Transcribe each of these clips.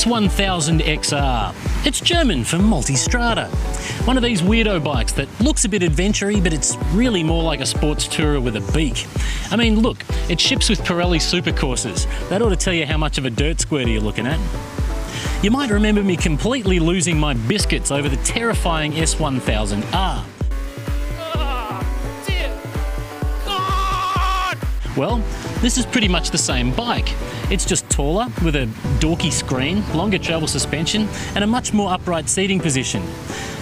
S1000XR. It's German for multi-strada. One of these weirdo bikes that looks a bit adventure-y, but it's really more like a sports tourer with a beak. I mean, look, it ships with Pirelli Supercourses. That ought to tell you how much of a dirt squirter you're looking at. You might remember me completely losing my biscuits over the terrifying S1000R. Well, this is pretty much the same bike. It's just taller, with a dorky screen, longer travel suspension, and a much more upright seating position.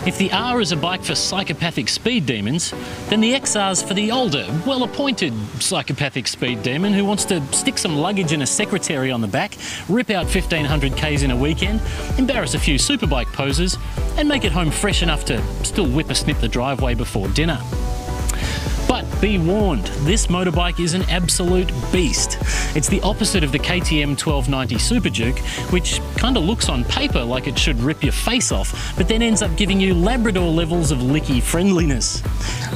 If the R is a bike for psychopathic speed demons, then the XR's for the older, well-appointed psychopathic speed demon who wants to stick some luggage in a secretary on the back, rip out 1500 Ks in a weekend, embarrass a few superbike posers, and make it home fresh enough to still whippersnip the driveway before dinner. But be warned, this motorbike is an absolute beast. It's the opposite of the KTM 1290 Super Duke, which kind of looks on paper like it should rip your face off, but then ends up giving you Labrador levels of licky friendliness.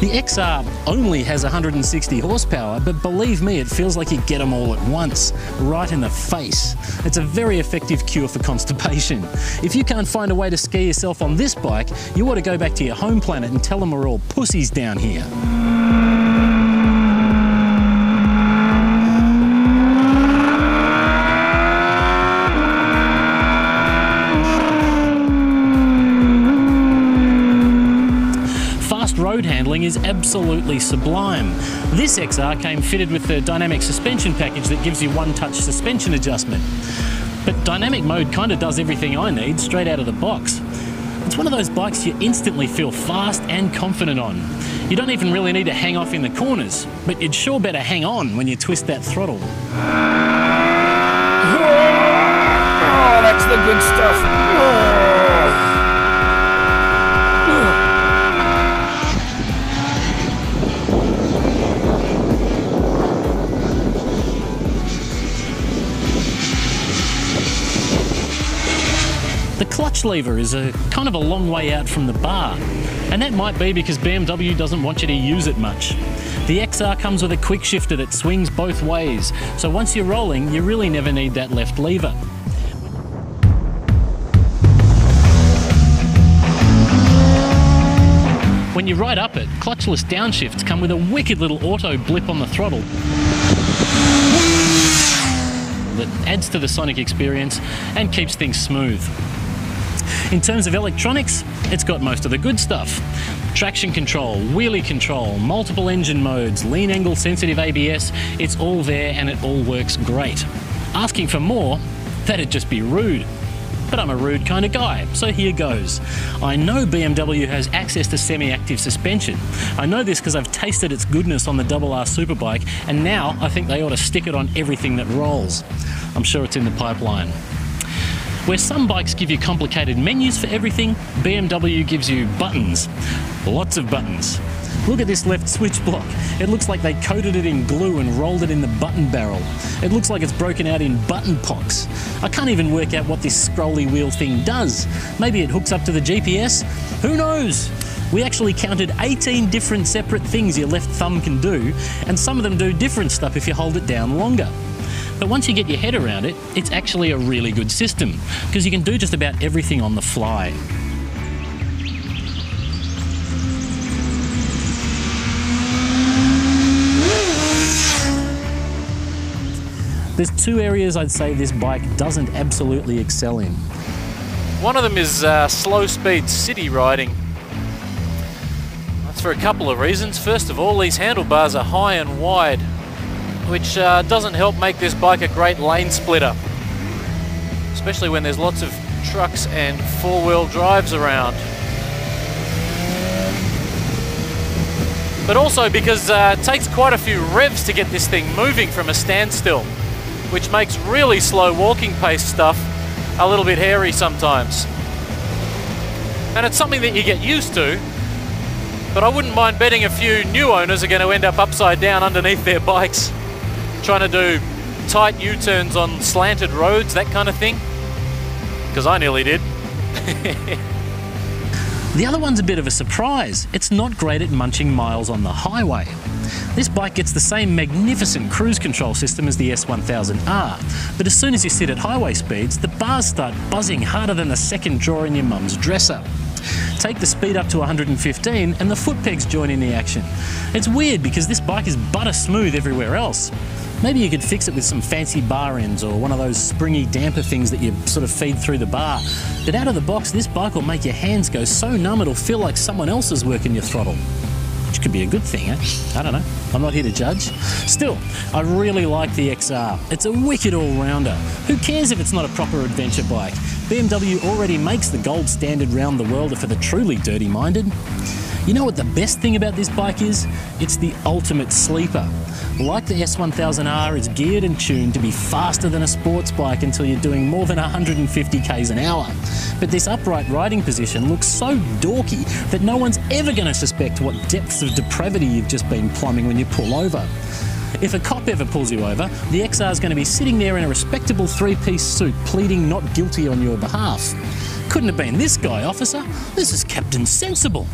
The XR only has 160 horsepower, but believe me, it feels like you get them all at once, right in the face. It's a very effective cure for constipation. If you can't find a way to scare yourself on this bike, you ought to go back to your home planet and tell them we're all pussies down here. Road handling is absolutely sublime. This XR came fitted with the dynamic suspension package that gives you one-touch suspension adjustment. But dynamic mode kind of does everything I need straight out of the box. It's one of those bikes you instantly feel fast and confident on. You don't even really need to hang off in the corners, but you'd sure better hang on when you twist that throttle. Oh, that's the good stuff. The clutch lever is a kind of a long way out from the bar, and that might be because BMW doesn't want you to use it much. The XR comes with a quick shifter that swings both ways, so once you're rolling, you really never need that left lever. When you ride up it, clutchless downshifts come with a wicked little auto blip on the throttle that adds to the sonic experience and keeps things smooth. In terms of electronics, it's got most of the good stuff. Traction control, wheelie control, multiple engine modes, lean angle sensitive ABS, it's all there and it all works great. Asking for more, that'd just be rude. But I'm a rude kind of guy, so here goes. I know BMW has access to semi-active suspension. I know this because I've tasted its goodness on the RR Superbike, and now I think they ought to stick it on everything that rolls. I'm sure it's in the pipeline. Where some bikes give you complicated menus for everything, BMW gives you buttons. Lots of buttons. Look at this left switch block. It looks like they coated it in glue and rolled it in the button barrel. It looks like it's broken out in button pox. I can't even work out what this scrolly wheel thing does. Maybe it hooks up to the GPS? Who knows? We actually counted 18 different separate things your left thumb can do, and some of them do different stuff if you hold it down longer. But once you get your head around it, it's actually a really good system, because you can do just about everything on the fly. There's two areas I'd say this bike doesn't absolutely excel in. One of them is slow speed city riding. That's for a couple of reasons. First of all, these handlebars are high and wide, which doesn't help make this bike a great lane splitter, especially when there's lots of trucks and four-wheel drives around. But also because it takes quite a few revs to get this thing moving from a standstill, which makes really slow walking pace stuff a little bit hairy sometimes. And it's something that you get used to, but I wouldn't mind betting a few new owners are going to end up upside down underneath their bikes, trying to do tight U-turns on slanted roads, that kind of thing, because I nearly did. The other one's a bit of a surprise. It's not great at munching miles on the highway. This bike gets the same magnificent cruise control system as the S1000R, but as soon as you sit at highway speeds, the bars start buzzing harder than the second drawer in your mum's dresser. Take the speed up to 115 and the foot pegs join in the action. It's weird because this bike is butter smooth everywhere else. Maybe you could fix it with some fancy bar ends or one of those springy damper things that you sort of feed through the bar. But out of the box, this bike will make your hands go so numb it'll feel like someone else is working your throttle. Which could be a good thing, eh? I don't know. I'm not here to judge. Still, I really like the XR. It's a wicked all-rounder. Who cares if it's not a proper adventure bike? BMW already makes the gold standard round the world for the truly dirty-minded. You know what the best thing about this bike is? It's the ultimate sleeper. Like the S1000R, it's geared and tuned to be faster than a sports bike until you're doing more than 150 k's an hour. But this upright riding position looks so dorky that no one's ever going to suspect what depths of depravity you've just been plumbing when you pull over. If a cop ever pulls you over, the XR is going to be sitting there in a respectable three-piece suit pleading not guilty on your behalf. Couldn't have been this guy, officer. This is Captain Sensible.